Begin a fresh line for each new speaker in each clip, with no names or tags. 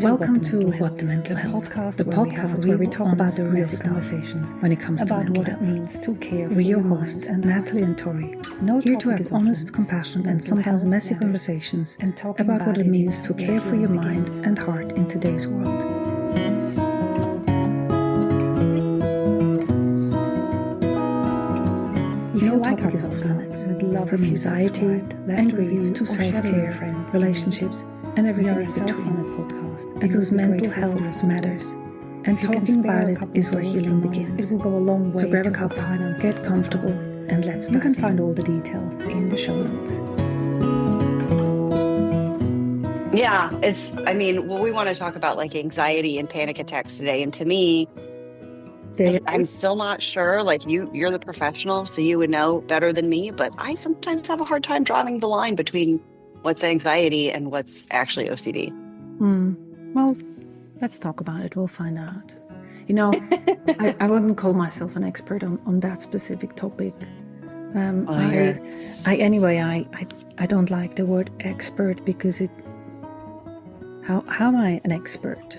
Welcome to What the Mental Health, the podcast where we talk about the real conversations when it comes to mental health. What it means to care. We're your hosts, Natalie and Tori, here to have honest, compassionate, and sometimes messy conversations about what it means to care for your mind and heart in today's world. No topic is off limits, from anxiety and grief to self-care, relationships, and everything in between. Because mental health matters, and talking about it is where healing begins. It will go a long way. So grab a cup, get comfortable, and let's start. You can find all the details in the show notes.
Yeah, we want to talk about like anxiety and panic attacks today. And to me, I'm still not sure, like you're the professional, so you would know better than me, but I sometimes have a hard time drawing the line between what's anxiety and what's actually OCD.
Well, let's talk about it. We'll find out. You know, I wouldn't call myself an expert on that specific topic. I don't like the word expert because how am I an expert?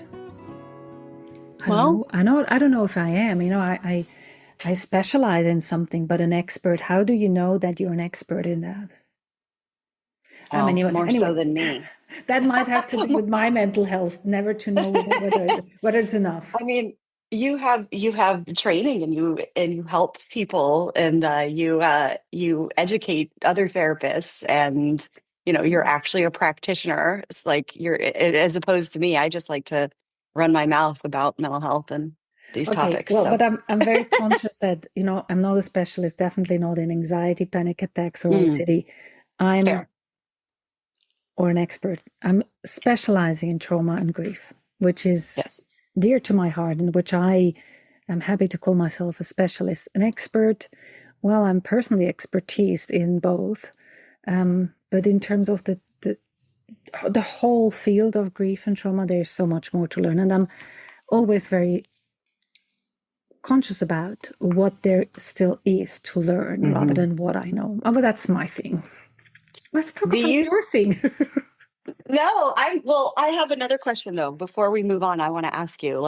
I don't know if I am. You know, I specialize in something, but an expert, how do you know that you're an expert in that?
Well, more so than me.
That might have to do with my mental health, never to know whether it's enough.
I mean, you have training and you help people and you educate other therapists and you're actually a practitioner. It's like as opposed to me, I just like to run my mouth about mental health and these topics.
Well, but I'm very conscious that I'm not a specialist, definitely not in anxiety, panic attacks, or OCD. Or an expert. I'm specializing in trauma and grief, which is dear to my heart, and which I am happy to call myself a specialist. An expert, well, I'm personally expertised in both, but in terms of the whole field of grief and trauma, there's so much more to learn, and I'm always very conscious about what there still is to learn rather than what I know. Oh, but that's my thing. Let's talk about your thing.
No, I have another question though. Before we move on, I want to ask you,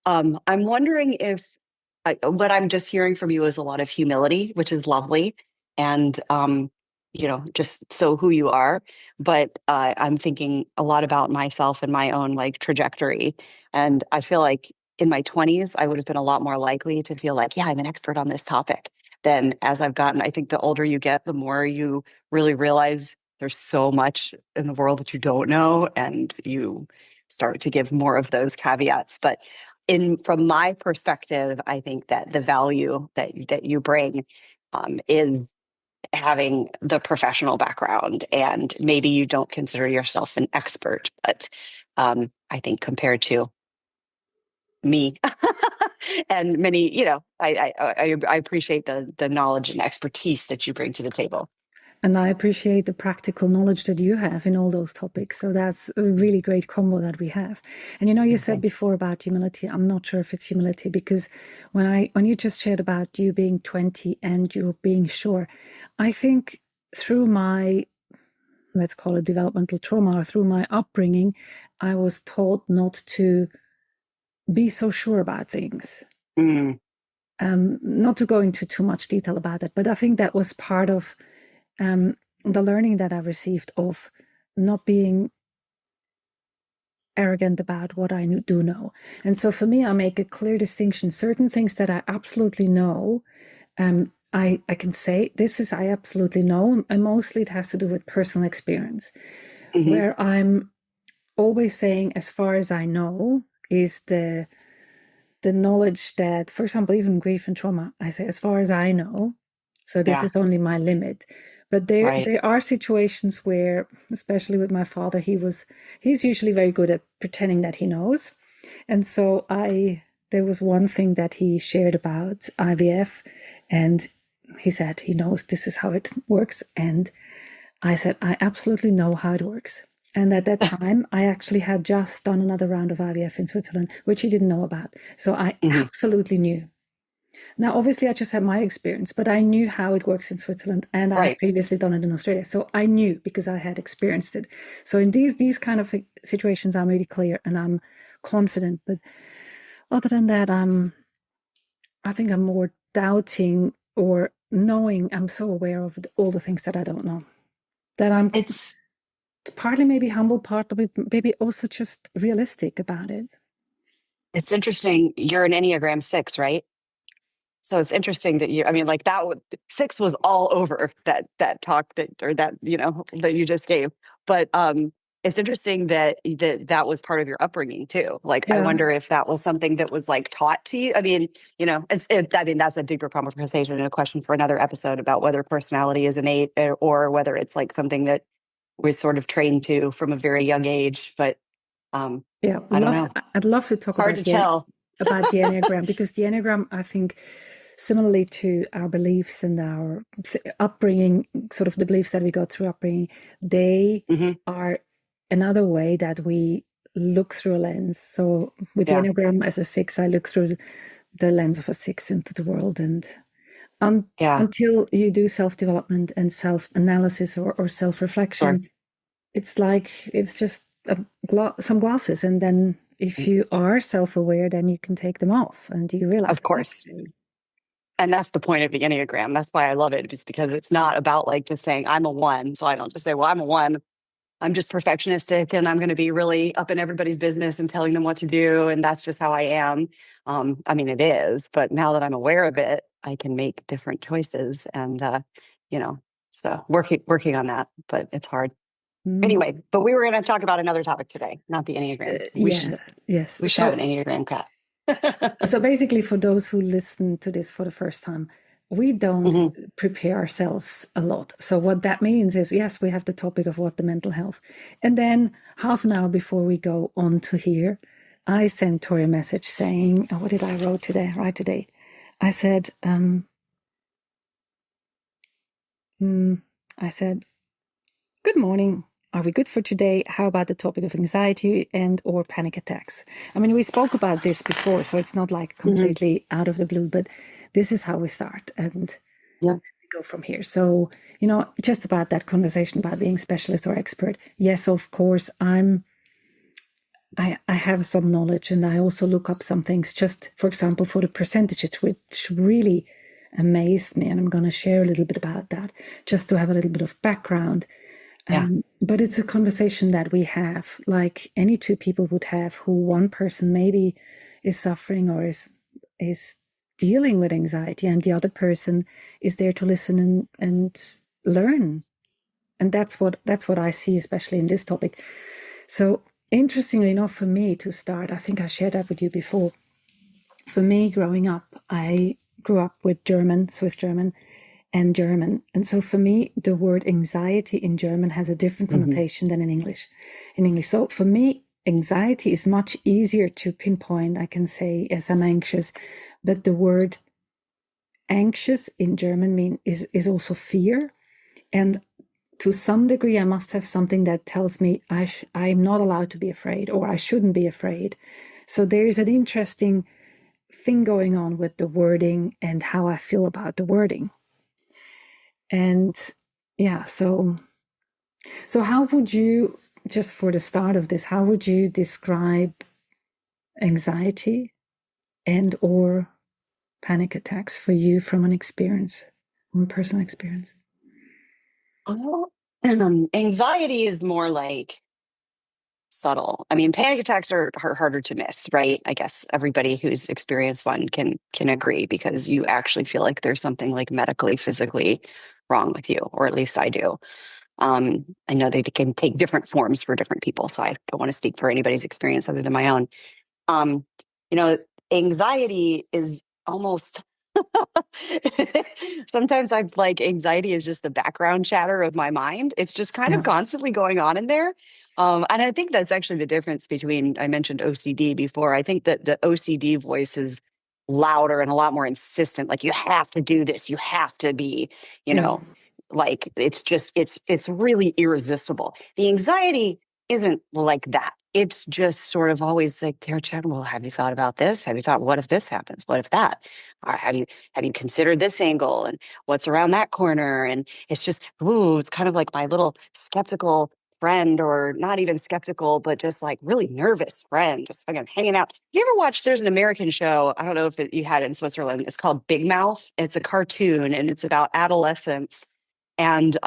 I'm wondering if what I'm just hearing from you is a lot of humility, which is lovely. And, just so who you are. But I'm thinking a lot about myself and my own trajectory. And I feel like in my 20s, I would have been a lot more likely to feel like, yeah, I'm an expert on this topic. Then as I've gotten, I think the older you get, the more you really realize there's so much in the world that you don't know, and you start to give more of those caveats. But from my perspective, I think that the value that you bring is having the professional background, and maybe you don't consider yourself an expert, but I think compared to me and many, I appreciate the knowledge and expertise that you bring to the table.
And I appreciate the practical knowledge that you have in all those topics. So that's a really great combo that we have. And you said before about humility. I'm not sure if it's humility, because when you just shared about you being 20 and you being sure, I think through my, let's call it developmental trauma, or through my upbringing, I was taught not to be so sure about things. Not to go into too much detail about it, but I think that was part of the learning that I received of not being arrogant about what I do know. And so for me, I make a clear distinction. Certain things that I absolutely know, I can say, I absolutely know. And mostly it has to do with personal experience, where I'm always saying, as far as I know, is the knowledge that, for example, even grief and trauma, I say, as far as I know, so this is only my limit. But there are situations where, especially with my father, he's usually very good at pretending that he knows. And so there was one thing that he shared about IVF, and he said he knows this is how it works. And I said, I absolutely know how it works. And at that time, I actually had just done another round of IVF in Switzerland, which he didn't know about. So I absolutely knew. Now, obviously, I just had my experience, but I knew how it works in Switzerland, and I had
Right.
previously done it in Australia, so I knew because I had experienced it. So in these kind of situations, I'm really clear and I'm confident. But other than that, I think I'm more doubting or knowing. I'm so aware of all the things that I don't know. That I'm
It's
partly maybe humble, partly maybe also just realistic about it.
it's interesting. You're an Enneagram 6, right? So it's interesting that I mean, like that would, 6 was all over that talk that, or that, that you just gave. But it's interesting that was part of your upbringing too. Like, I
Yeah,
wonder if that was something that was like taught to you. I mean, I mean, that's a deeper conversation and a question for another episode about whether personality is innate, or whether it's like something that we're sort of trained to from a very young age. But
yeah.
I don't know.
I'd love to talk
Hard
about
to tell.
the Enneagram because the Enneagram, I think, similarly to our beliefs and our upbringing, sort of the beliefs that we got through upbringing, they
Hmm.
are another way that we look through a lens. So with the
Yeah.
Enneagram as a 6, I look through the lens of a 6 into the world. And um,
Yeah.
until you do self-development and self-analysis or
Sure.
self-reflection, it's like it's just some glasses. And then if you are self-aware, then you can take them off and you realize,
Of course.
okay,
And that's the point of the Enneagram. That's why I love it, just because it's not about like just saying I'm a 1. So I don't just say, well, I'm a 1. I'm just perfectionistic and I'm going to be really up in everybody's business and telling them what to do. And that's just how I am. I mean, it is, but now that I'm aware of it, I can make different choices and, you know, so working on that, but it's hard.
mm,
Anyway, but we were going to talk about another topic today, not the Enneagram. We should,
yeah, yes.
we should have an Enneagram cat.
So basically, for those who listen to this for the first time, we don't
Hmm.
prepare ourselves a lot. So what that means is, yes, we have the topic of what the mental health, and then half an hour before we go on to here, I sent Tori a message saying, oh, what did I wrote today? Right today, I said, I said, good morning. Are we good for today? How about the topic of anxiety and or panic attacks? I mean, we spoke about this before, so it's not like
Hmm.
completely out of the blue, but this is how we start and
Yeah.
we go from here. So, just about that conversation about being specialist or expert. Yes, of course, I have some knowledge and I also look up some things just, for example, for the percentages, which really amazed me. And I'm going to share a little bit about that just to have a little bit of background.
Yeah.
But it's a conversation that we have, like any two people would have, who one person maybe is suffering or is dealing with anxiety, and the other person is there to listen and learn. And that's what I see, especially in this topic. So interestingly enough, for me to start, I think I shared that with you before. For me, growing up, I grew up with Swiss German, and German. And so for me, the word anxiety in German has a different
Hmm.
connotation than in English. So for me, anxiety is much easier to pinpoint. I can say, yes, I'm anxious, but the word anxious in German is also fear. And to some degree, I must have something that tells me I'm not allowed to be afraid or I shouldn't be afraid. So there is an interesting thing going on with the wording and how I feel about the wording. And yeah, so how would you, just for the start of this, how would you describe anxiety and or panic attacks for you from an experience, from personal experience?
Well, anxiety is more like subtle. I mean, panic attacks are harder to miss, right? I guess everybody who's experienced one can agree because you actually feel like there's something like medically, physically wrong with you, or at least I do. I know they can take different forms for different people, so I don't want to speak for anybody's experience other than my own. Um, you know, Anxiety is almost sometimes I'm like anxiety is just the background chatter of my mind. It's just kind of
Yeah,
constantly going on in there. And I think that's actually the difference between I mentioned OCD before. I think that the OCD voice is louder and a lot more insistent. Like you have to do this, you have to be, you
yeah,
know, like it's just it's really irresistible. The anxiety isn't like that. it's just sort of always like they're chatting, well, have you thought about this? Have you thought, what if this happens? What if that? Or have you considered this angle and what's around that corner? And it's just, ooh, it's kind of like my little skeptical friend, or not even skeptical, but just like really nervous friend, just fucking hanging out. You ever watch, there's an American show, I don't know if you had it in Switzerland. It's called Big Mouth. It's a cartoon and it's about adolescence and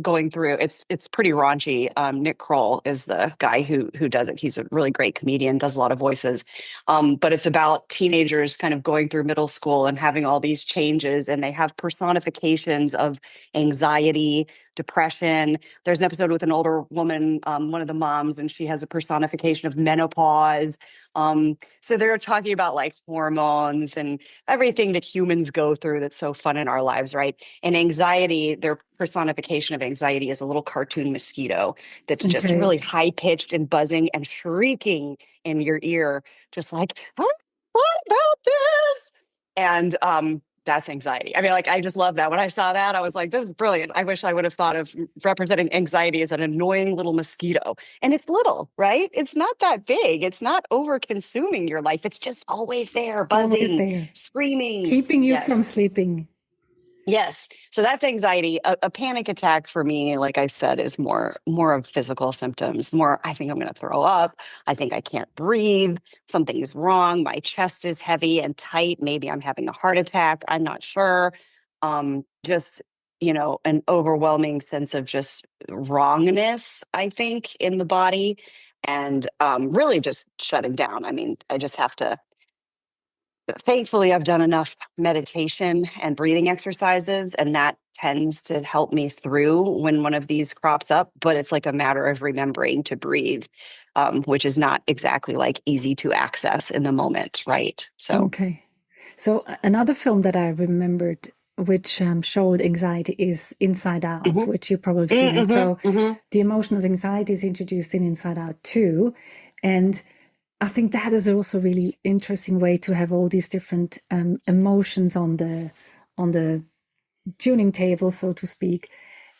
going through, it's pretty raunchy. Nick Kroll is the guy who does it. He's a really great comedian, does a lot of voices. But it's about teenagers kind of going through middle school and having all these changes, and they have personifications of anxiety, depression. There's an episode with an older woman, one of the moms, and she has a personification of menopause. So they're talking about like hormones and everything that humans go through that's so fun in our lives, right? And anxiety, their personification of anxiety is a little cartoon mosquito that's just
Okay.
really high pitched and buzzing and shrieking in your ear, just like, what about this? And that's anxiety. I mean, like, I just love that. When I saw that, I was like, this is brilliant. I wish I would have thought of representing anxiety as an annoying little mosquito. And it's little, right? It's not that big. It's not over consuming your life. It's just always there,
Always
buzzing,
there,
screaming.
keeping you from
Yes.
sleeping.
Yes. So that's anxiety. A panic attack for me, like I said, is more of physical symptoms. More, I think I'm going to throw up. I think I can't breathe. Something is wrong. My chest is heavy and tight. Maybe I'm having a heart attack. I'm not sure. Just, an overwhelming sense of just wrongness, I think, in the body, and really just shutting down. I mean, I just have to, thankfully, I've done enough meditation and breathing exercises, and that tends to help me through when one of these crops up. But it's like a matter of remembering to breathe, which is not exactly like easy to access in the moment, right? So,
Okay. So another film that I remembered, which showed anxiety, is Inside Out,
hmm
which you've probably seen.
hmm
So
hmm
the emotion of anxiety is introduced in Inside Out too, and I think that is also a really interesting way to have all these different emotions on the tuning table, so to speak.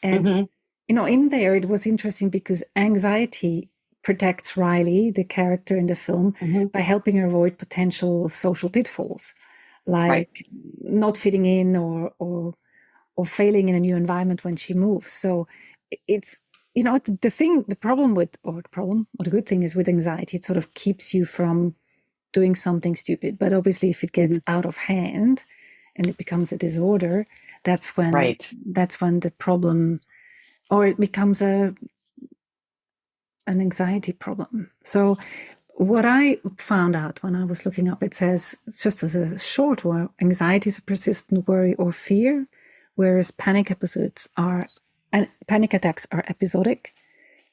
And
hmm
in there it was interesting because anxiety protects Riley, the character in the film,
hmm
by helping her avoid potential social pitfalls,
right.
like not fitting in or failing in a new environment when she moves. So it's the problem with or the problem or the good thing is with anxiety, it sort of keeps you from doing something stupid. But obviously, if it gets
hmm
out of hand and it becomes a disorder, that's when
Right.
that's when the problem, or it becomes an anxiety problem. So what I found out when I was looking up, it says, just as a short word, anxiety is a persistent worry or fear, whereas panic attacks are episodic,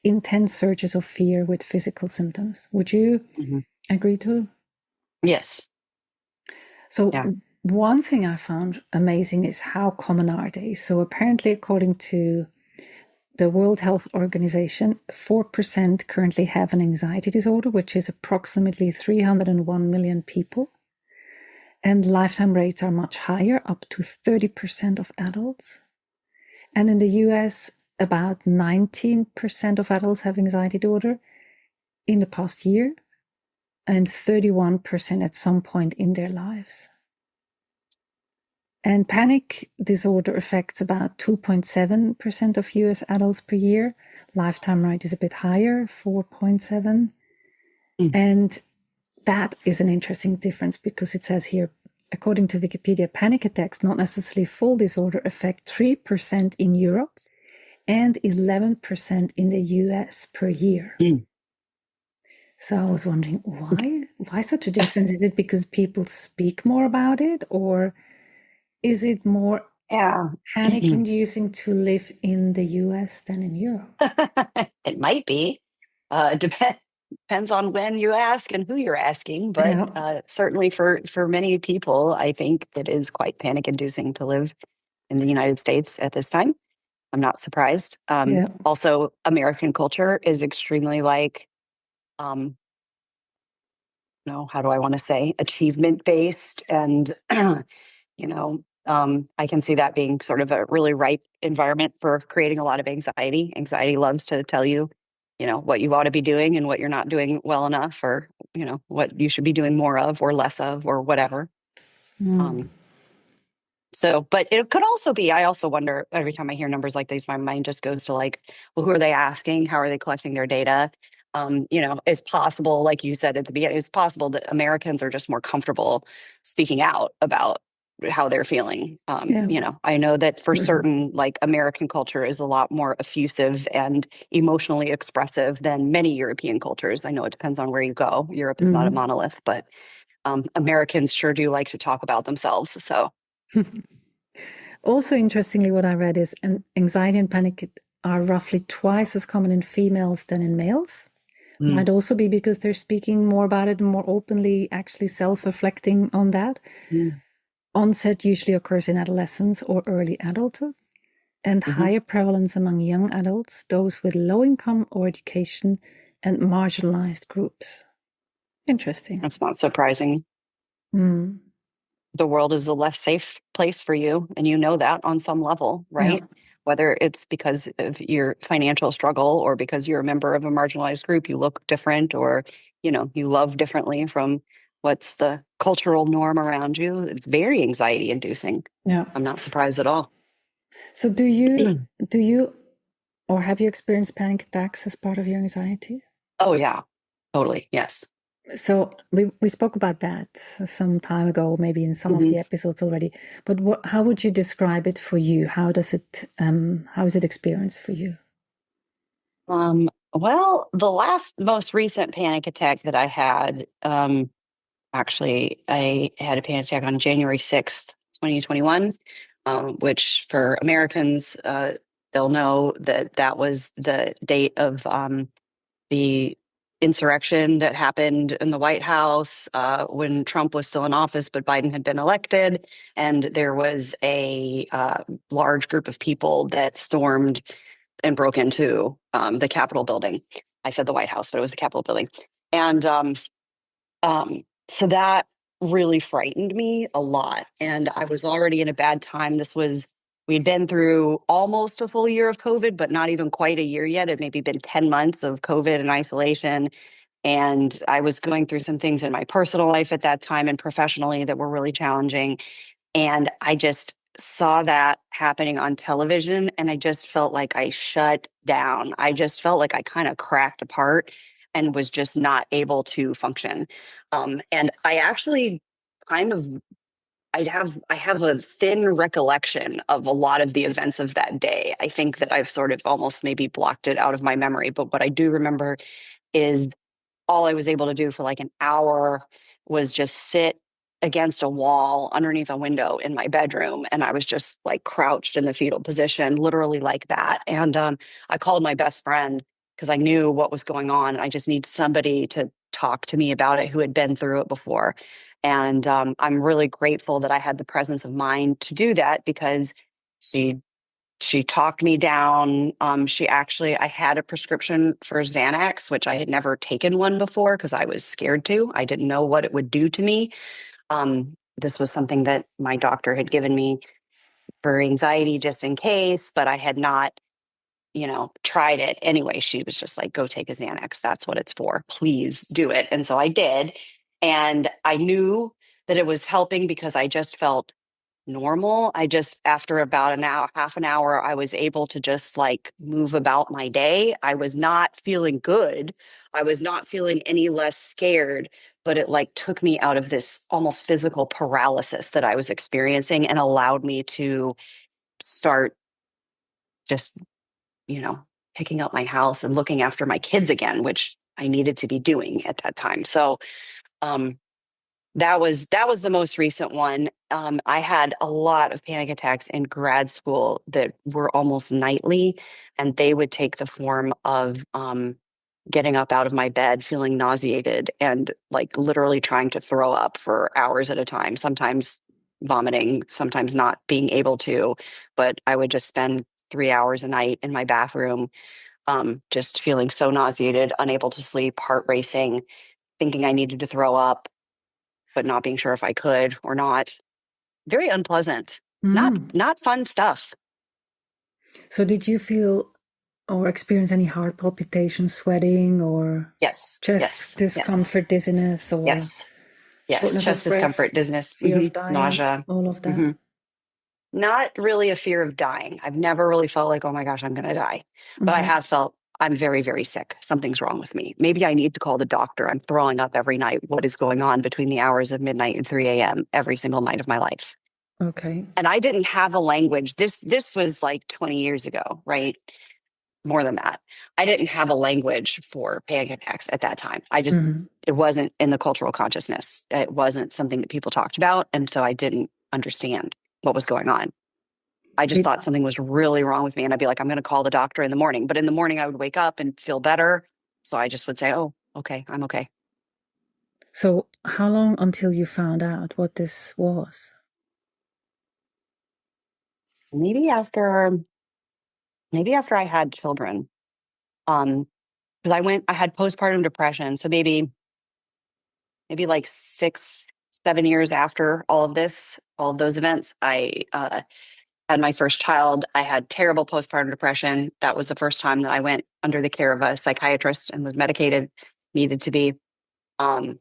intense surges of fear with physical symptoms. Would you
hmm
agree to?
Yes.
So
Yeah.
one thing I found amazing is how common are they? So apparently, according to the World Health Organization, 4% currently have an anxiety disorder, which is approximately 301 million people. And lifetime rates are much higher, up to 30% of adults. And in the US, about 19% of adults have anxiety disorder in the past year, and 31% at some point in their lives. And panic disorder affects about 2.7% of US adults per year. Lifetime rate is a bit higher, 4.7.
Mm.
And that is an interesting difference because it says here, according to Wikipedia, panic attacks, not necessarily full disorder, affect 3% in Europe and 11% in the US per year.
Mm.
So I was wondering, why such a difference? Is it because people speak more about it, or is it more
Yeah.
panic inducing to live in the US than in Europe?
It might be. Depends on when you ask and who you're asking, but
Yeah,
certainly for many people, I think it is quite panic inducing to live in the United States at this time. I'm not surprised.
yeah.
Also, American culture is extremely like, um, no, how do I want to say, achievement based, and I can see that being sort of a really ripe environment for creating a lot of anxiety. Anxiety loves to tell you what you ought to be doing and what you're not doing well enough, or, what you should be doing more of or less of or whatever.
Mm.
Um, so, but it could also be, I also wonder every time I hear numbers like these, my mind just goes to like, well, who are they asking? How are they collecting their data? It's possible, like you said at the beginning, it's possible that Americans are just more comfortable speaking out about how they're feeling.
Yeah.
I know that for certain, like American culture is a lot more effusive and emotionally expressive than many European cultures. I know it depends on where you go. Europe is not a
Mhm.
monolith, but Americans sure do like to talk about themselves. So.
Also, interestingly, what I read is anxiety and panic are roughly twice as common in females than in males.
Mm,
Might also be because they're speaking more about it and more openly, actually self-reflecting on that.
mm,
Onset usually occurs in adolescence or early adulthood, and
mhm.
higher prevalence among young adults, those with low income or education, and marginalized groups. Interesting.
That's not surprising.
Mm.
The world is a less safe place for you, and you know that on some level,
Yeah.
right? Whether it's because of your financial struggle or because you're a member of a marginalized group, you look different, or you love differently from what's the cultural norm around you. It's very anxiety inducing.
Yeah.
I'm not surprised at all.
So do you or have you experienced panic attacks as part of your anxiety?
Oh yeah, totally. Yes.
So we spoke about that some time ago, maybe in some of
Mhm.
the episodes already. But how would you describe it for you? How is it experienced for you?
Well, the last most recent panic attack that I had, actually, I had a panic attack on January 6th, 2021, which for Americans, they'll know that that was the date of the insurrection that happened in the White House when Trump was still in office, but Biden had been elected. And there was a large group of people that stormed and broke into the Capitol building. I said the White House, but it was the Capitol building. And so that really frightened me a lot. And I was already in a bad time. We'd been through almost a full year of COVID, but not even quite a year yet. It maybe been 10 months of COVID and isolation. And I was going through some things in my personal life at that time and professionally that were really challenging. And I just saw that happening on television and I just felt like I shut down. I just felt like I kind of cracked apart and was just not able to function. And I actually kind of I have a thin recollection of a lot of the events of that day. I think that I've sort of almost maybe blocked it out of my memory, but what I do remember is all I was able to do for like an hour was just sit against a wall underneath a window in my bedroom. And I was just like crouched in the fetal position, literally like that. And I called my best friend because I knew what was going on. I just need somebody to talk to me about it who had been through it before. And I'm really grateful that I had the presence of mind to do that because she she talked me down. I had a prescription for Xanax, which I had never taken one before because I was scared to. I didn't know what it would do to me. This was something that my doctor had given me for anxiety just in case, but I had not, tried it. Anyway, she was just like, go take a Xanax. That's what it's for. Please do it. And so I did. And I knew that it was helping because I just felt normal. After about an hour, half an hour, I was able to just like move about my day. I was not feeling good. I was not feeling any less scared, but it like took me out of this almost physical paralysis that I was experiencing and allowed me to start just, you know, picking up my house and looking after my kids again, which I needed to be doing at that time. So, um, that was the most recent one. I had a lot of panic attacks in grad school that were almost nightly, and they would take the form of getting up out of my bed, feeling nauseated, and like literally trying to throw up for hours at a time. Sometimes vomiting, sometimes not being able to, but I would just spend 3 hours a night in my bathroom, just feeling so nauseated, unable to sleep, heart racing, thinking I needed to throw up but not being sure if I could or not. Very unpleasant. Not
Mm.
not fun stuff.
So did you feel or experience any heart palpitation, sweating, or
Yes,
chest
yes, yes,
discomfort, dizziness, or
yes, yes.
shortness
Chest
of breath,
discomfort, dizziness,
fear of dying,
nausea.
all of that?
hmm Not really a fear of dying. I've never really felt like, oh my gosh, I'm going to die. But I
Okay.
have felt I'm very, very sick. Something's wrong with me. Maybe I need to call the doctor. I'm throwing up every night. What is going on between the hours of midnight and 3 a.m. every single night of my life?
Okay.
And I didn't have a language. This was like 20 years ago, right? More than that. I didn't have a language for panic attacks at that time.
Hmm.
It wasn't in the cultural consciousness. It wasn't something that people talked about. And so I didn't understand what was going on. I just
It,
thought something was really wrong with me. And I'd be like, I'm going to call the doctor in the morning. But in the morning, I would wake up and feel better. So I just would say, oh, okay, I'm okay.
so, how long until you found out what this was?
Maybe after, maybe after I had children, um, because I had postpartum depression. So maybe like 6, 7 years after all of this, all of those events, I had my first child. I had terrible postpartum depression. That was the first time that I went under the care of a psychiatrist and was medicated, needed to be. Um,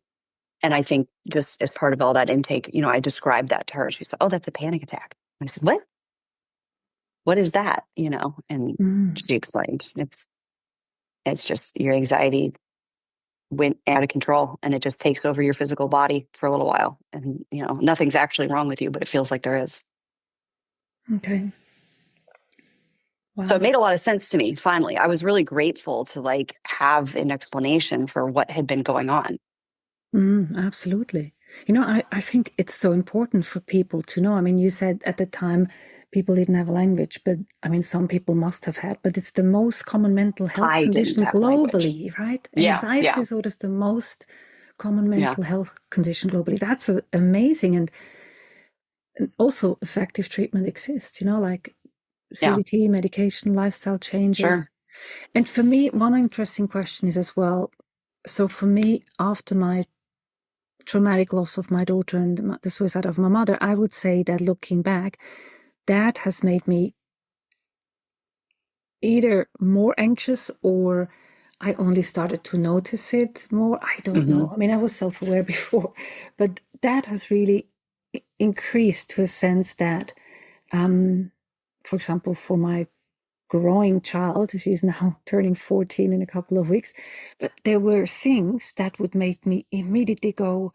And I think just as part of all that intake, I described that to her. She said, "Oh, that's a panic attack." I said, "What? What is that?" And
Mm.
she explained, it's just your anxiety went out of control and it just takes over your physical body for a little while. And, nothing's actually wrong with you, but it feels like there is.
Okay.
So it
Wow.
made a lot of sense to me, finally. I was really grateful to like have an explanation for what had been going on.
Absolutely. I think it's so important for people to know. I mean, you said at the time people didn't have a language, but I mean, some people must have had, but it's the most common mental health
I didn't
condition
have language.
globally, right?
Yeah,
Anxiety
yeah,
disorder is the most common
yeah,
mental health condition globally. That's amazing. And also effective treatment exists, like
yeah,
CBT, medication, lifestyle
sure.
changes. And for me, one interesting question is as well. So for me, after my traumatic loss of my daughter and the suicide of my mother, I would say that looking back, that has made me either more anxious or I only started to notice it more. I don't
hmm
know. I mean, I was self aware before, but that has really increased to a sense that, for example, for my growing child, she's now turning 14 in a couple of weeks, but there were things that would make me immediately go,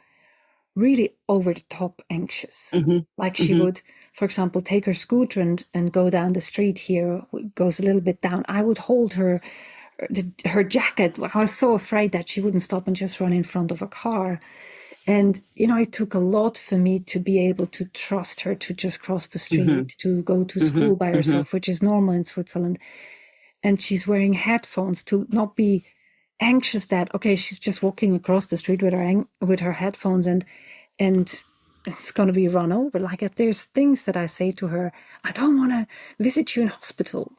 really over the top anxious.
hmm
Like she
hmm
would, for example, take her scooter and go down the street here, goes a little bit down. I would hold her jacket. I was so afraid that she wouldn't stop and just run in front of a car. And, it took a lot for me to be able to trust her to just cross the
hmm
street, to go to
hmm
school by
hmm
herself, which is normal in Switzerland. And she's wearing headphones to not be anxious that, okay, she's just walking across the street with her headphones and it's going to be run over. Like there's things that I say to her, I don't want to visit you in hospital,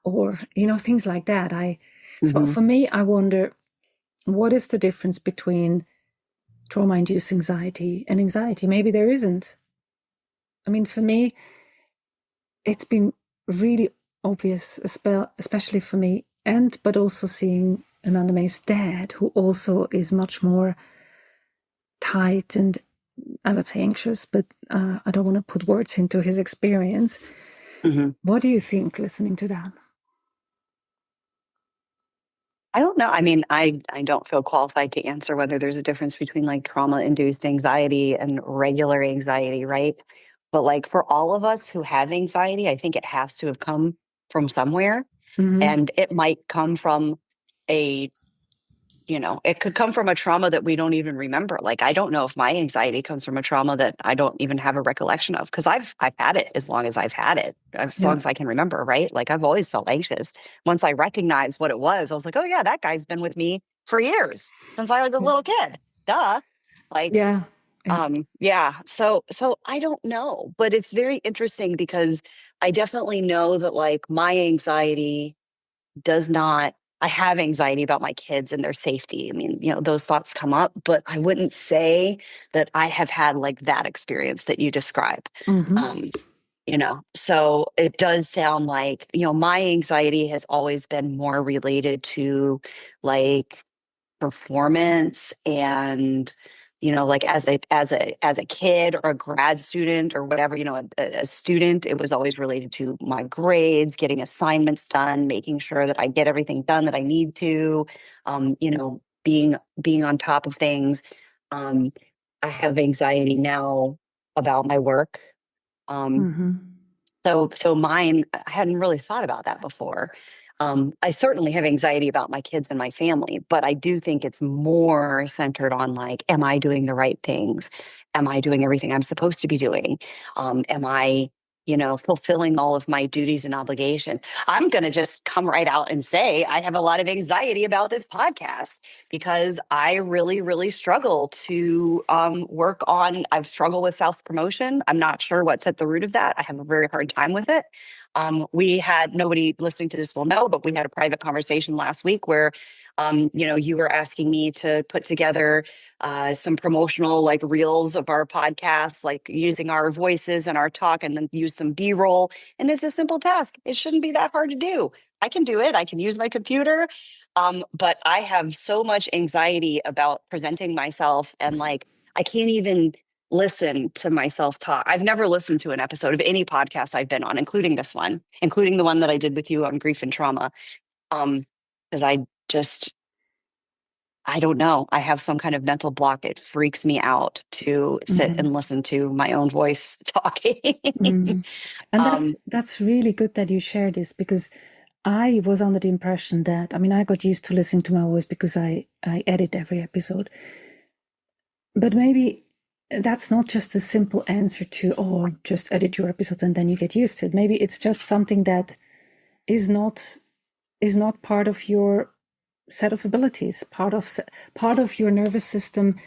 or things like that. So
hmm
for me, I wonder, what is the difference between trauma-induced anxiety and anxiety? Maybe there isn't. I mean, for me, it's been really obvious, especially for me, but also seeing Amanda May's dad, who also is much more tight and, I would say, anxious, but I don't want to put words into his experience.
hmm
What do you think listening to that?
I don't know. I mean, I don't feel qualified to answer whether there's a difference between like trauma-induced anxiety and regular anxiety, right? But like for all of us who have anxiety, I think it has to have come from somewhere,
Mm-hmm.
and it might come from a it could come from a trauma that we don't even remember. Like, I don't know if my anxiety comes from a trauma that I don't even have a recollection of because I've had it as long as I've had it, as long
Yeah.
as I can remember, right? Like, I've always felt anxious. Once I recognized what it was, I was like, oh, yeah, that guy's been with me for years since I was a little kid. Duh. Like,
Yeah. Yeah.
yeah. So I don't know, but it's very interesting because I definitely know that like my anxiety does not I have anxiety about my kids and their safety. I mean, those thoughts come up, but I wouldn't say that I have had like that experience that you describe.
Mm-hmm.
Um, So it does sound like, my anxiety has always been more related to like performance and like as a kid or a grad student or whatever, a student, it was always related to my grades, getting assignments done, making sure that I get everything done that I need to, being on top of things. um I have anxiety now about my work. um
Mm-hmm.
so mine, I hadn't really thought about that before. I certainly have anxiety about my kids and my family, but I do think it's more centered on like, am I doing the right things? Am I doing everything I'm supposed to be doing? Am I, fulfilling all of my duties and obligations? I'm going to just come right out and say I have a lot of anxiety about this podcast because I really, really struggle to work on. I've struggled with self promotion. I'm not sure what's at the root of that. I have a very hard time with it. We had nobody listening to this will know, but we had a private conversation last week where, you were asking me to put together some promotional like reels of our podcast, like using our voices and our talk, and then use some B roll. And it's a simple task. It shouldn't be that hard to do. I can do it. I can use my computer. But I have so much anxiety about presenting myself, and like, I can't even listen to myself talk. I've never listened to an episode of any podcast I've been on, including this one, including the one that I did with you on grief and trauma. Because I don't know. I have some kind of mental block. It freaks me out to sit
Mm-hmm.
and listen to my own voice talking.
Mm. And
um,
that's really good that you share this because I was under the impression that, I mean, I got used to listening to my voice because I edit every episode. But maybe that's not just a simple answer to, oh, just edit your episodes and then you get used to it. Maybe it's just something that is not part of your set of abilities. Part of your nervous system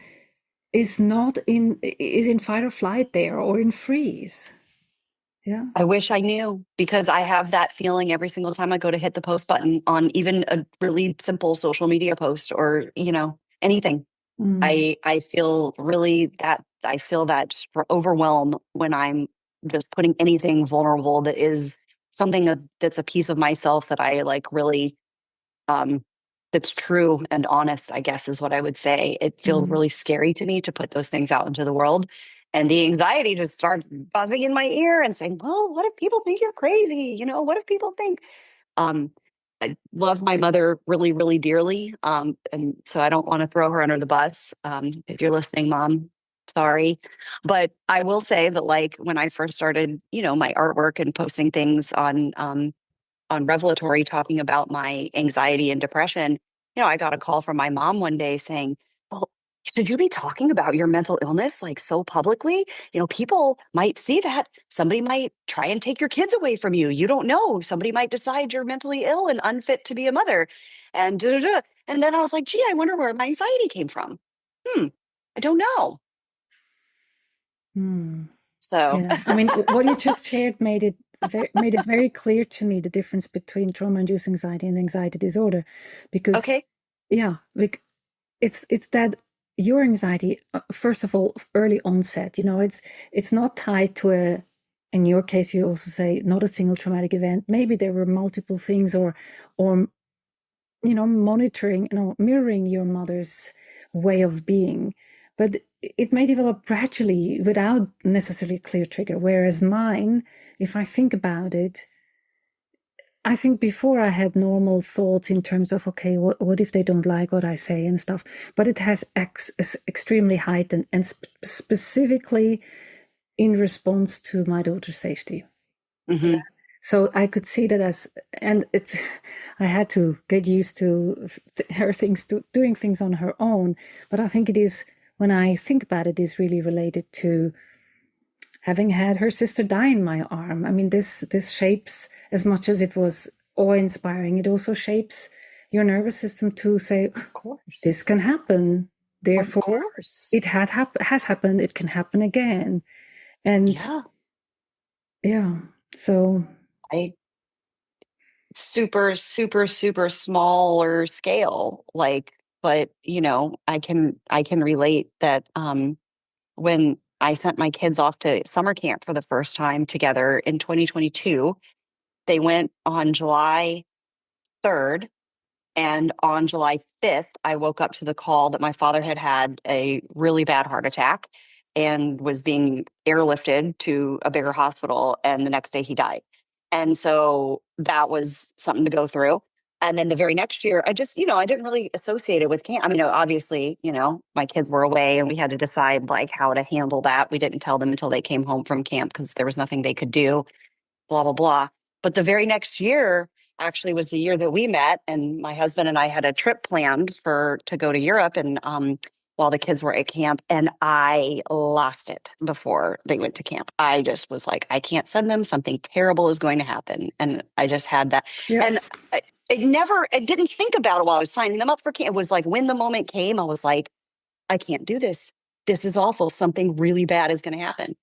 is in fight or flight there or in freeze. Yeah.
I wish I knew, because I have that feeling every single time I go to hit the post button on even a really simple social media post or, anything.
Mm.
I feel really that I feel that overwhelm when I'm just putting anything vulnerable that is something that's a piece of myself that I like really, um that's true and honest, I guess is what I would say. It feels
Mm.
really scary to me to put those things out into the world. And the anxiety just starts buzzing in my ear and saying, well, what if people think you're crazy? What if people think, um, I love my mother really, really dearly. And so I don't want to throw her under the bus. If you're listening, Mom, sorry. But I will say that, like, when I first started, my artwork and posting things on Revelatory talking about my anxiety and depression, I got a call from my mom one day saying, well, should you be talking about your mental illness like so publicly? People might see that. Somebody might try and take your kids away from you. You don't know. Somebody might decide you're mentally ill and unfit to be a mother. And da, da, da. And then I was like, gee, I wonder where my anxiety came from. I don't know.
Mm.
So,
Yeah. I mean, what you just shared made it very clear to me the difference between trauma-induced anxiety and anxiety disorder, because
okay.
yeah, like it's that your anxiety, first of all, early onset. It's not tied to a. In your case, you also say not a single traumatic event. Maybe there were multiple things, or monitoring, mirroring your mother's way of being. But it may develop gradually without necessarily a clear trigger. Whereas mine, if I think about it, I think before I had normal thoughts in terms of, okay, what if they don't like what I say and stuff. But it has extremely heightened, and specifically in response to my daughter's safety.
Hmm.
So I could see that and it's, I had to get used to her doing things on her own. But I think it is, when I think about it, is really related to having had her sister die in my arm. I mean, this shapes, as much as it was awe-inspiring, it also shapes your nervous system to say,
Of course.
this can happen.
Of
Therefore,
course.
it has happened. It can happen again. And
Yeah.
yeah, so.
I super, super, super smaller scale, like, but I can relate that when I sent my kids off to summer camp for the first time together in 2022. They went on July 3rd. And on July 5th, I woke up to the call that my father had had a really bad heart attack and was being airlifted to a bigger hospital. And the next day he died. And so that was something to go through. And then the very next year, I just, I didn't really associate it with camp. I mean, obviously, my kids were away and we had to decide like how to handle that. We didn't tell them until they came home from camp because there was nothing they could do, blah, blah, blah. But the very next year actually was the year that we met, and my husband and I had a trip planned to go to Europe, and while the kids were at camp, and I lost it before they went to camp. I just was like, I can't send them. Something terrible is going to happen, and I just had that.
Yeah.
And I didn't think about it while I was signing them up for camp. It was like when the moment came, I was like, I can't do this. This is awful. Something really bad is going to happen.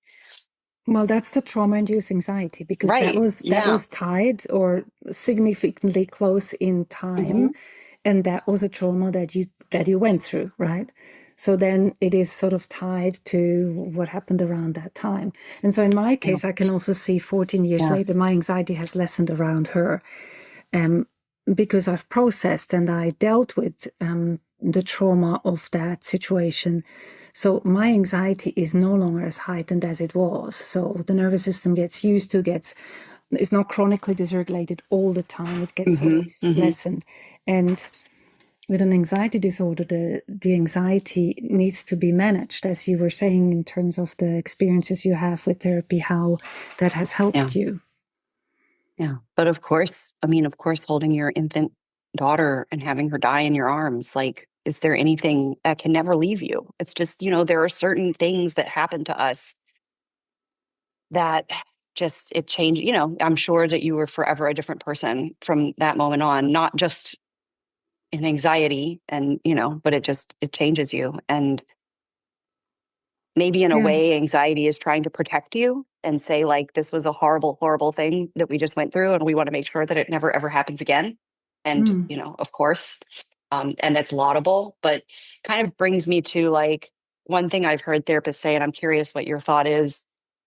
Well, that's the trauma-induced anxiety because that
Right.
was that
Yeah.
was tied or significantly close in time,
Hmm.
and that was a trauma that you went through, right? So then it is sort of tied to what happened around that time. And so in my
Yeah.
case, I can also see 14 years
Yeah.
later, my anxiety has lessened around her, because I've processed and I dealt with the trauma of that situation. So my anxiety is no longer as heightened as it was. So the nervous system gets used to, it's not chronically dysregulated all the time. It gets sort
Hmm.
of
Hmm.
lessened. And with an anxiety disorder, the anxiety needs to be managed, as you were saying, in terms of the experiences you have with therapy, how that has
Yeah.
helped you.
Yeah. But of course, I mean, of course, holding your infant daughter and having her die in your arms, like, is there anything that can never leave you? It's just, there are certain things that happen to us that just it changed. I'm sure that you were forever a different person from that moment on, not just in anxiety and, but it changes you. And maybe in a
Yeah.
way, anxiety is trying to protect you and say, like, this was a horrible, horrible thing that we just went through, and we want to make sure that it never, ever happens again. And,
Mm.
of course, and it's laudable, but kind of brings me to like one thing I've heard therapists say, and I'm curious what your thought is.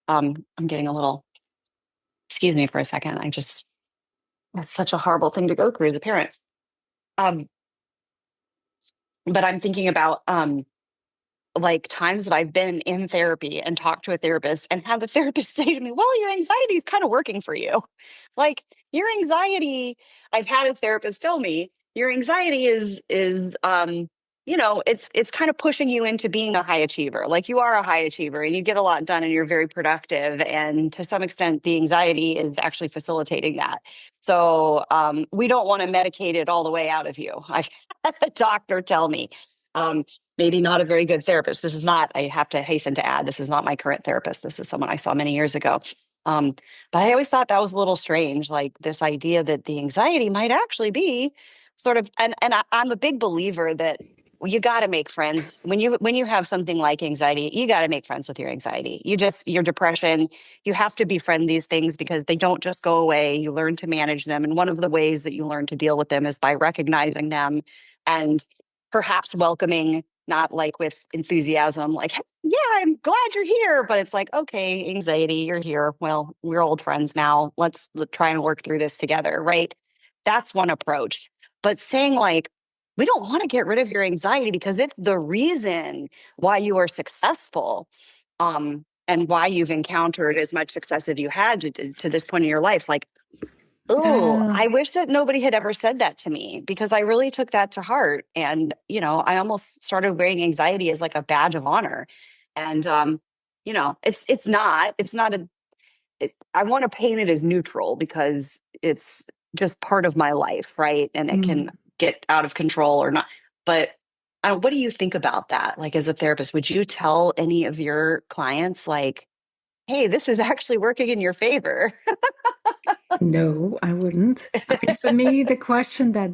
I'm getting a little, excuse me for a second. That's such a horrible thing to go through as a parent. Um, but I'm thinking about, like times that I've been in therapy and talked to a therapist and have the therapist say to me, well, your anxiety is kind of working for you. Like your anxiety, I've had a therapist tell me, your anxiety is it's kind of pushing you into being a high achiever. Like you are a high achiever and you get a lot done and you're very productive. And to some extent, the anxiety is actually facilitating that. So we don't want to medicate it all the way out of you. I've had a doctor tell me. Um, Maybe not a very good therapist. This is not, I have to hasten to add, this is not my current therapist. This is someone I saw many years ago. Um, but I always thought that was a little strange, like this idea that the anxiety might actually be sort of, I'm a big believer that you got to make friends when you have something like anxiety. You got to make friends with your anxiety. Your depression. You have to befriend these things because they don't just go away. You learn to manage them, and one of the ways that you learn to deal with them is by recognizing them and perhaps welcoming, not like with enthusiasm, like, "Hey, yeah, I'm glad you're here." But it's like, okay, anxiety, you're here. Well, we're old friends now. Let's try and work through this together, right? That's one approach. But saying, like, we don't want to get rid of your anxiety because it's the reason why you are successful, and why you've encountered as much success as you had to this point in your life. Like, oh,
Yeah.
I wish that nobody had ever said that to me because I really took that to heart. And, I almost started wearing anxiety as like a badge of honor. And, it's not I want to paint it as neutral because it's just part of my life, right? And it
Mm.
can get out of control or not. But what do you think about that? Like, as a therapist, would you tell any of your clients, like, hey, this is actually working in your favor?
No, I wouldn't. I mean, for me, the question that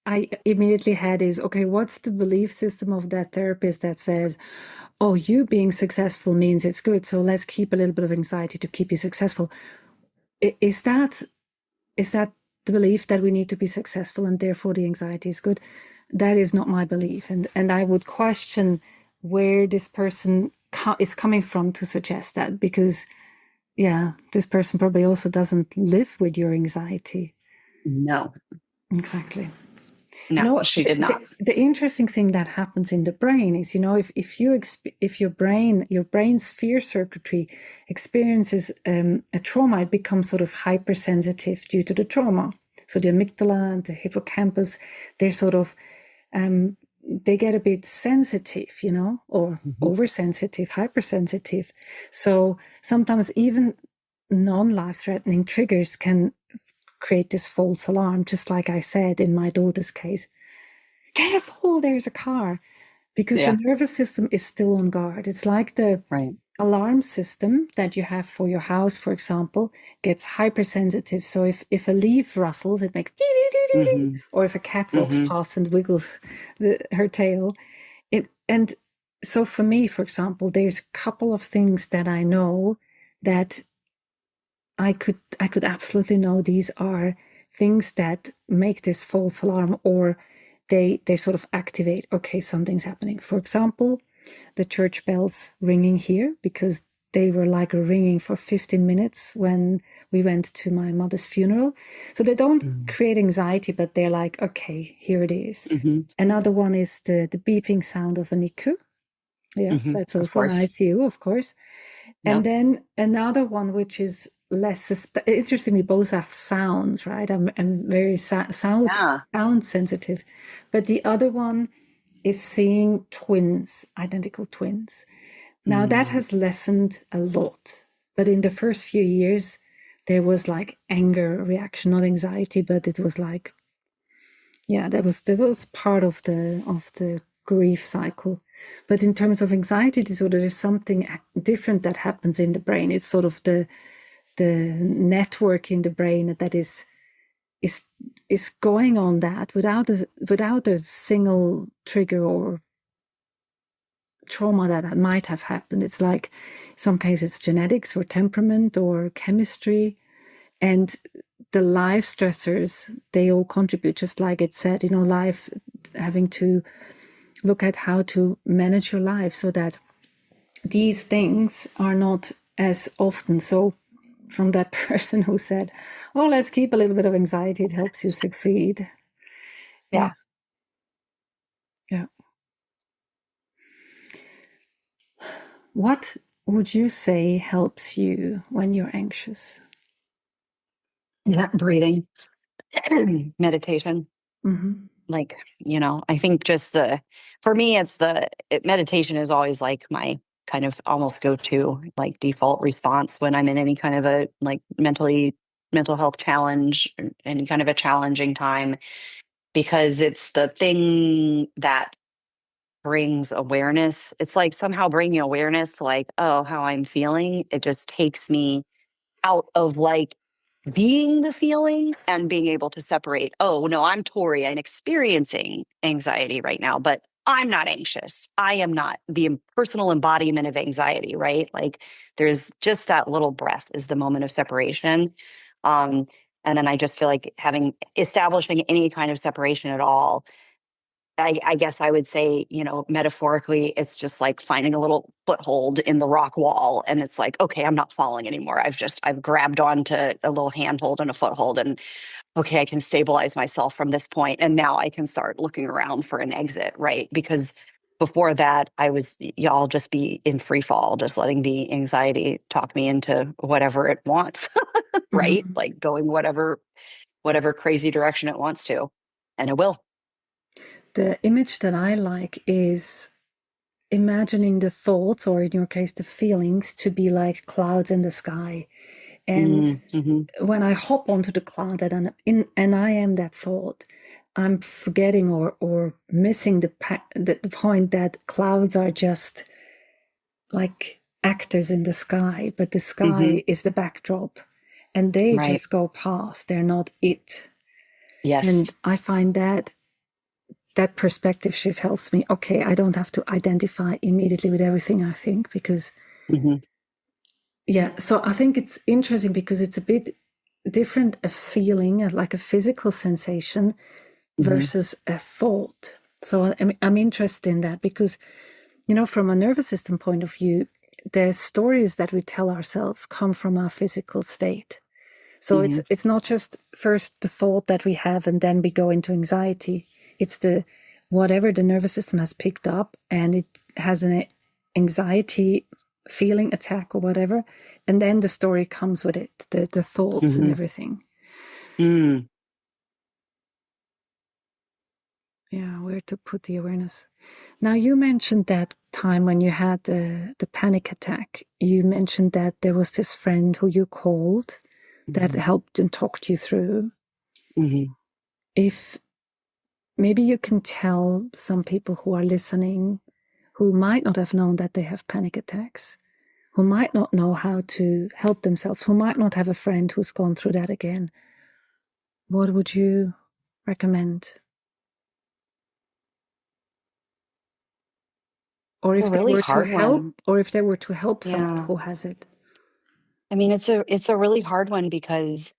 I immediately had is, okay, what's the belief system of that therapist that says, oh, you being successful means it's good, so let's keep a little bit of anxiety to keep you successful. Is that the belief that we need to be successful and therefore the anxiety is good? That is not my belief. And I would question where this person is coming from to suggest that, because yeah, this person probably also doesn't live with your anxiety.
No,
Exactly.
no, she did not.
The interesting thing that happens in the brain is, if your brain's fear circuitry experiences a trauma, it becomes sort of hypersensitive due to the trauma. So the amygdala and the hippocampus, they're sort of they get a bit sensitive, or oversensitive, hypersensitive. So sometimes even non-life-threatening triggers can create this false alarm, just like I said in my daughter's case. Careful, there's a car, because the nervous system is still on guard. It's like the alarm system that you have for your house, for example, gets hypersensitive. So if a leaf rustles, it makes or if a cat walks past and wiggles her tail. And so for me, for example, there's a couple of things that I know that I could absolutely know these are things that make this false alarm, or they sort of activate, okay, something's happening. For example, the church bells ringing here, because they were like ringing for 15 minutes when we went to my mother's funeral. So they don't create anxiety, but they're like, okay, here it is. Another one is the beeping sound of a NICU. Yeah, that's also an ICU, of course. And then another one, which is less interestingly, both have sounds, right? I'm very sound sensitive, but the other one is seeing twins, identical twins. Now that has lessened a lot, but in the first few years there was like anger reaction, not anxiety, but it was like, yeah, that was part of the grief cycle. But in terms of anxiety disorder, there's something different that happens in the brain. It's sort of the network in the brain that is going on that without a single trigger or trauma that might have happened. It's like, in some cases, it's genetics or temperament or chemistry, and the life stressors, they all contribute. Just like it said, life, having to look at how to manage your life so that these things are not as often. So from that person who said, oh, let's keep a little bit of anxiety, it helps you succeed. Yeah. What would you say helps you when you're anxious?
Yeah, breathing, meditation. Like, I think just for me, meditation is always like my kind of almost go-to like default response when I'm in any kind of a like mental health challenge, any kind of a challenging time, because it's the thing that brings awareness. It's like somehow bringing awareness to like, oh, how I'm feeling. It just takes me out of like being the feeling and being able to separate, oh, no, I'm Tori. I'm experiencing anxiety right now, but I'm not anxious. I am not the personal embodiment of anxiety, right? Like there's just that little breath is the moment of separation. And then I just feel like establishing any kind of separation at all, I guess I would say, metaphorically, it's just like finding a little foothold in the rock wall. And it's like, okay, I'm not falling anymore. I've grabbed onto a little handhold and a foothold, and okay, I can stabilize myself from this point. And now I can start looking around for an exit, right? Because before that, I'll just be in free fall, just letting the anxiety talk me into whatever it wants, right? Like going whatever crazy direction it wants to, and it will.
The image that I like is imagining the thoughts, or in your case, the feelings, to be like clouds in the sky. And when I hop onto the cloud and I am that thought, I'm forgetting or missing the point that clouds are just like actors in the sky, but the sky is the backdrop, and they just go past. They're not it.
Yes.
And I find that perspective shift helps me. Okay, I don't have to identify immediately with everything I think, because so I think it's interesting because it's a bit different, a feeling, like a physical sensation versus a thought. So I'm interested in that, because from a nervous system point of view, the stories that we tell ourselves come from our physical state. So
Hmm.
it's not just first the thought that we have and then we go into anxiety. It's the whatever the nervous system has picked up, and it has an anxiety feeling, attack or whatever, and then the story comes with it, the thoughts and
Hmm.
everything.
Mm.
Yeah, where to put the awareness. Now, you mentioned that time when you had the panic attack. You mentioned that there was this friend who you called that
Hmm.
helped and talked you through.
Hmm.
If maybe you can tell some people who are listening who might not have known that they have panic attacks, who might not know how to help themselves, who might not have a friend who's gone through that again, what would you recommend? Or
It's a
if they
really
were to
hard one.
help, or if they were to help someone
Yeah.
who has it.
I mean, it's a really hard one because,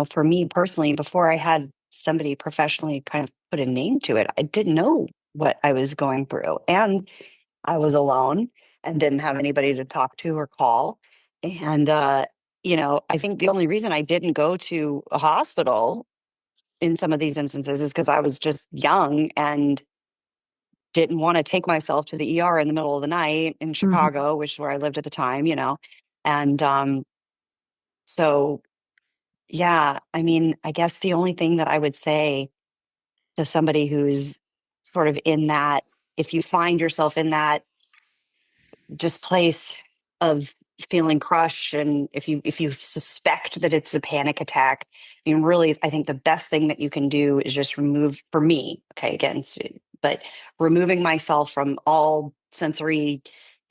for me personally, before I had somebody professionally kind of put a name to it, I didn't know what I was going through. And I was alone and didn't have anybody to talk to or call. And I think the only reason I didn't go to a hospital in some of these instances is because I was just young and didn't want to take myself to the ER in the middle of the night in
Mm-hmm.
Chicago, which is where I lived at the time. And so yeah, I mean, I guess the only thing that I would say to somebody who's sort of in that, if you find yourself in that just place of feeling crushed, and if you suspect that it's a panic attack, I mean, really, I think the best thing that you can do is just remove, for me, okay, again, but removing myself from all sensory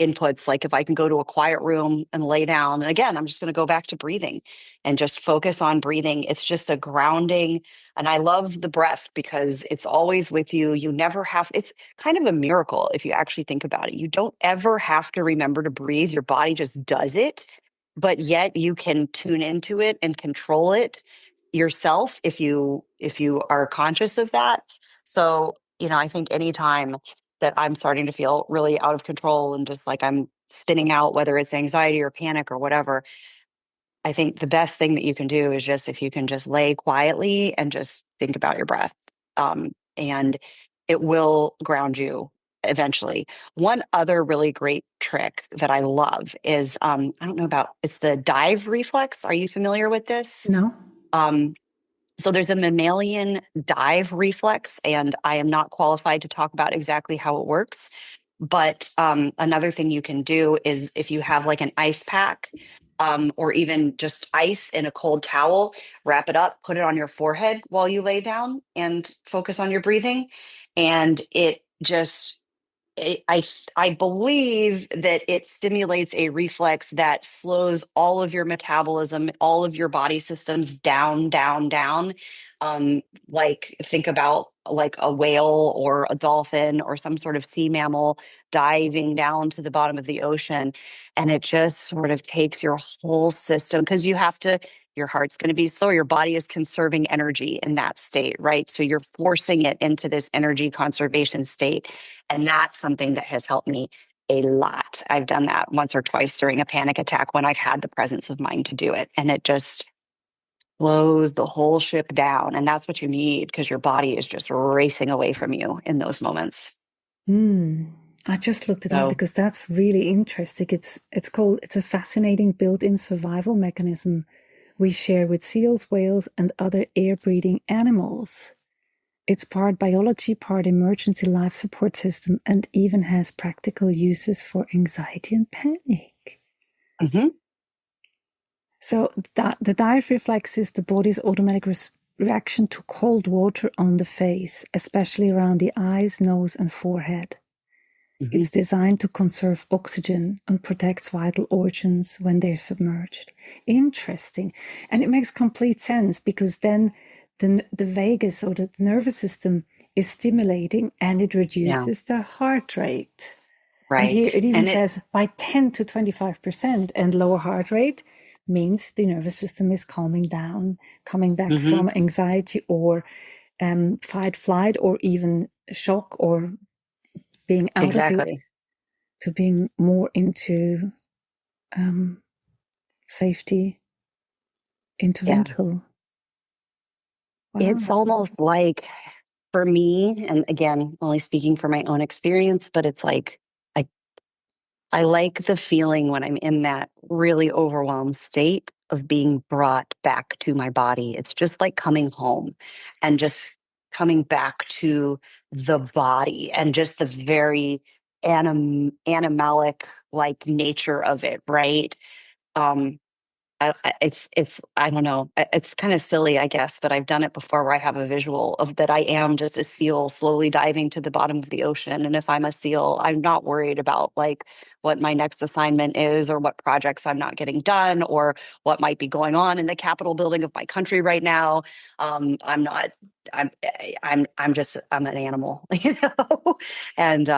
inputs. Like if I can go to a quiet room and lay down, and again, I'm just going to go back to breathing and just focus on breathing. It's just a grounding. And I love the breath because it's always with you. You never have, it's kind of a miracle if you actually think about it. You don't ever have to remember to breathe. Your body just does it, but yet you can tune into it and control it yourself if you are conscious of that. So, I think anytime that I'm starting to feel really out of control and just like I'm spinning out, whether it's anxiety or panic or whatever, I think the best thing that you can do is just if you can just lay quietly and just think about your breath. And it will ground you eventually. One other really great trick that I love is I don't know about, it's the dive reflex. Are you familiar with this?
No?
Um, so there's a mammalian dive reflex, and I am not qualified to talk about exactly how it works. But another thing you can do is if you have like an ice pack, or even just ice in a cold towel, wrap it up, put it on your forehead while you lay down and focus on your breathing. And it just I believe that it stimulates a reflex that slows all of your metabolism, all of your body systems down, down, down. Like think about like a whale or a dolphin or some sort of sea mammal diving down to the bottom of the ocean, and it just sort of takes your whole system because your heart's going to be slower. Your body is conserving energy in that state, right? So you're forcing it into this energy conservation state. And that's something that has helped me a lot. I've done that once or twice during a panic attack when I've had the presence of mind to do it. And it just slows the whole ship down. And that's what you need because your body is just racing away from you in those moments.
I just looked it up
So,
because that's really interesting. It's a fascinating built-in survival mechanism we share with seals, whales, and other air-breathing animals. It's part biology, part emergency life support system, and even has practical uses for anxiety and panic.
mhm,
So the dive reflex is the body's automatic reaction to cold water on the face, especially around the eyes, nose, and forehead.
mhm,
It's designed to conserve oxygen and protects vital organs when they're submerged. Interesting. And it makes complete sense because then the vagus or the nervous system is stimulating and it
yeah,
reduces the heart rate. And here
right.
it even
And
says by 10 to 25%, and lower heart rate means the nervous system is calming down, coming back
mhm,
from anxiety or fight, flight, or even shock or being out of it.
exactly.
to being more into safety,
Yeah.
interventional.
It's
Wow.
almost like for me, and again, only speaking for my own experience, but it's like I I like the feeling when I'm in that really overwhelmed state of being brought back to my body. It's just like coming home and just coming back to the body and just the very animalic like nature of it, right? Um, it's I don't know. It's kind of silly, I guess, but I've done it before where I have a visual of that I am just a seal slowly diving to the bottom of the ocean. And if I'm a seal, I'm not worried about like what my next assignment is or what projects I'm not getting done or what might be going on in the Capitol building of my country right now. I'm not. I'm. I'm just. I'm an animal, you know. And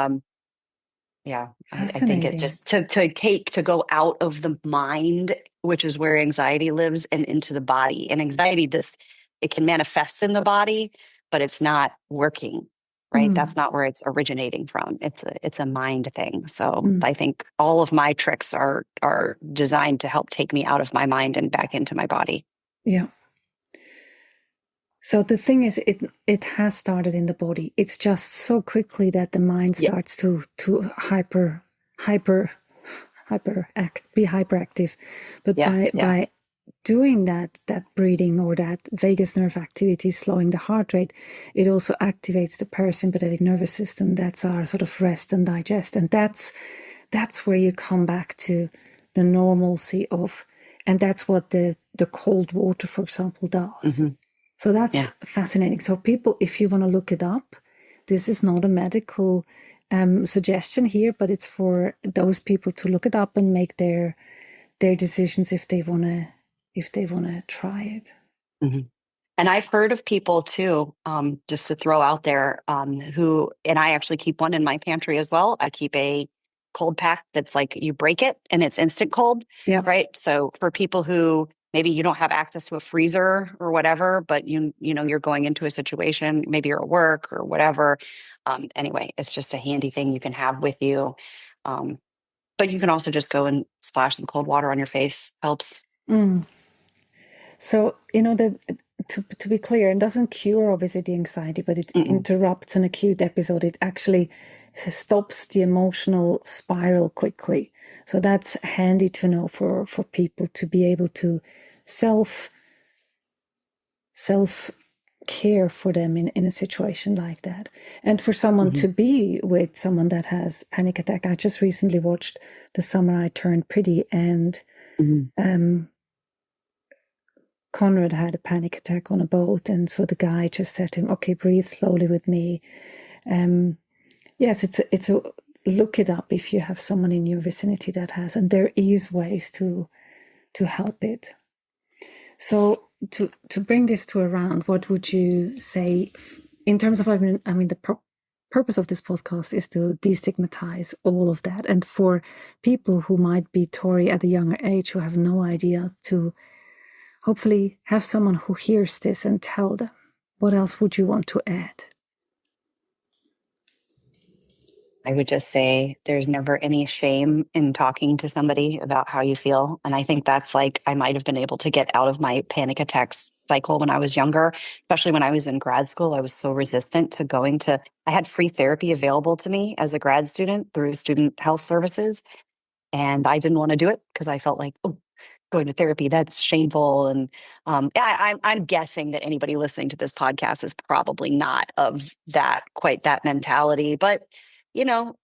yeah, I think it
Fascinating.
just to go out of the mind, which is where anxiety lives, and into the body. And anxiety just it can manifest in the body, but it's not working, right? That's
Mm,
not where it's originating from. It's a mind thing. So
mm,
I think all of my tricks are designed to help take me out of my mind and back into my body.
yeah. So the thing is, it has started in the body. It's just so quickly that the mind
Yeah,
starts to hyper be hyperactive. But
yeah, yeah.
by doing that breathing or that vagus nerve activity, slowing the heart rate, it also activates the parasympathetic nervous system. That's our sort of rest and digest, and that's where you come back to the normalcy of, and that's what the cold water, for example, does.
Hmm.
So that's
Yeah.
fascinating. So people, if you want to look it up, this is not a medical suggestion here, but it's for those people to look it up and make their decisions if they wanna try it.
Hmm. And I've heard of people too, just to throw out there, who, and I actually keep one in my pantry as well. I keep a cold pack that's like you break it and it's instant cold,
Yeah.
right? So for people who maybe you don't have access to a freezer or whatever, but you know you're going into a situation, maybe you're at work or whatever. Anyway, it's just a handy thing you can have with you. Um, but you can also just go and splash some cold water on your face. Helps.
Mm. So, to be clear, it doesn't cure obviously the anxiety, but it
Mm-mm.
interrupts an acute episode. It actually stops the emotional spiral quickly. So that's handy to know for people to be able to self self care for them in a situation like that. And for someone
Hmm.
to be with someone that has panic attack. I just recently watched The Summer I Turned Pretty, and
Hmm.
um, Conrad had a panic attack on a boat, and so the guy just said to him, "Okay, breathe slowly with me." Um, yes, it's a look it up if you have someone in your vicinity that has, and there is ways to help it. So to bring this to a round, what would you say in terms of I mean the purpose of this podcast is to destigmatize all of that, and for people who might be Tory at a younger age who have no idea, to hopefully have someone who hears this and tell them. What else would you want to add?
I would just say there's never any shame in talking to somebody about how you feel. And I think that's like, I might have been able to get out of my panic attacks cycle when I was younger, especially when I was in grad school. I was so resistant to going to, I had free therapy available to me as a grad student through student health services. And I didn't want to do it because I felt like, oh, going to therapy, that's shameful. And I'm guessing that anybody listening to this podcast is probably not of that quite that mentality. But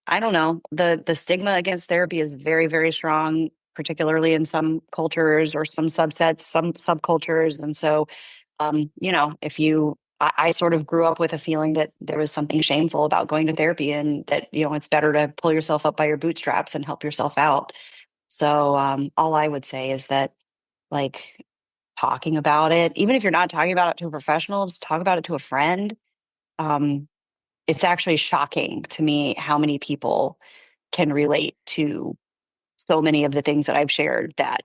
I don't know. The stigma against therapy is very, very strong, particularly in some cultures or some subsets, some subcultures. And so, if I sort of grew up with a feeling that there was something shameful about going to therapy and that, it's better to pull yourself up by your bootstraps and help yourself out. So all I would say is that, like, talking about it, even if you're not talking about it to a professional, just talk about it to a friend. Um, it's actually shocking to me how many people can relate to so many of the things that I've shared that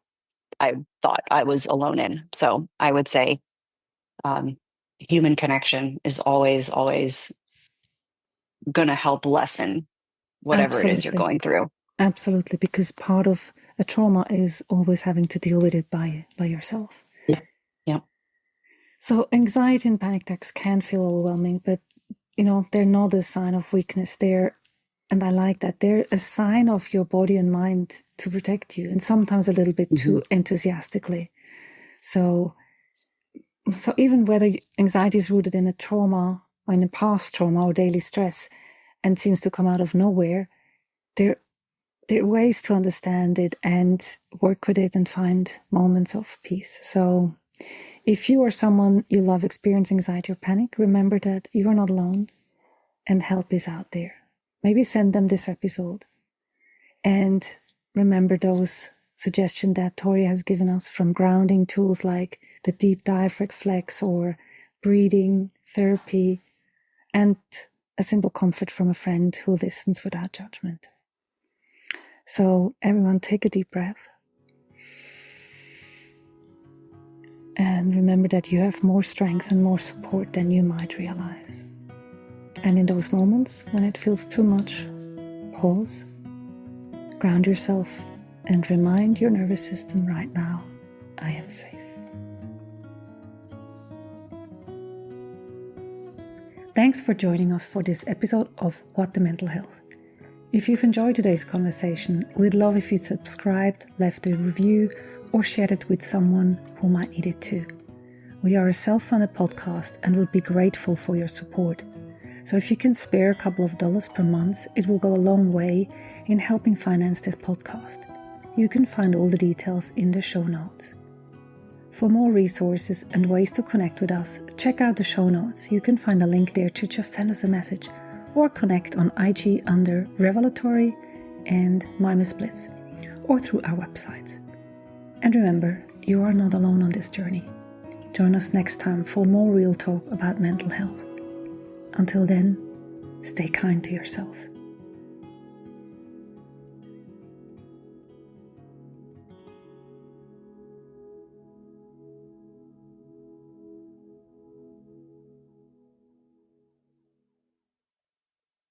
I thought I was alone in. So I would say um, human connection is always, always going to help lessen whatever it is you're
Absolutely.
going through.
Absolutely, because part of a trauma is always having to deal with it by yourself.
Yeah. Yeah.
So anxiety and panic attacks can feel overwhelming, but they're not a sign of weakness. And I like that, they're a sign of your body and mind to protect you, and sometimes a little bit too enthusiastically. So even whether anxiety is rooted in a trauma or in a past trauma or daily stress and seems to come out of nowhere, there are ways to understand it and work with it and find moments of peace. So if you or someone you love experience anxiety or panic, remember that you are not alone and help is out there. Maybe send them this episode. And remember those suggestions that Tori has given us, from grounding tools like the deep diaphragm flex or breathing therapy, and a simple comfort from a friend who listens without judgment. So everyone, take a deep breath. And remember that you have more strength and more support than you might realize. And in those moments when it feels too much, pause, ground yourself, and remind your nervous system right now, I am safe. Thanks for joining us for this episode of What the Mental Health. If you've enjoyed today's conversation, we'd love if you subscribed, left a review, or shared it with someone who might need it too. We are a self-funded podcast and would be grateful for your support. So if you can spare a couple of dollars per month, it will go a long way in helping finance this podcast. You can find all the details in the show notes. For more resources and ways to connect with us, check out the show notes. You can find a link there to just send us a message or connect on IG under Revelatory and My Miss Bliss, or through our websites. And remember, you are not alone on this journey. Join us next time for more real talk about mental health. Until then, stay kind to yourself.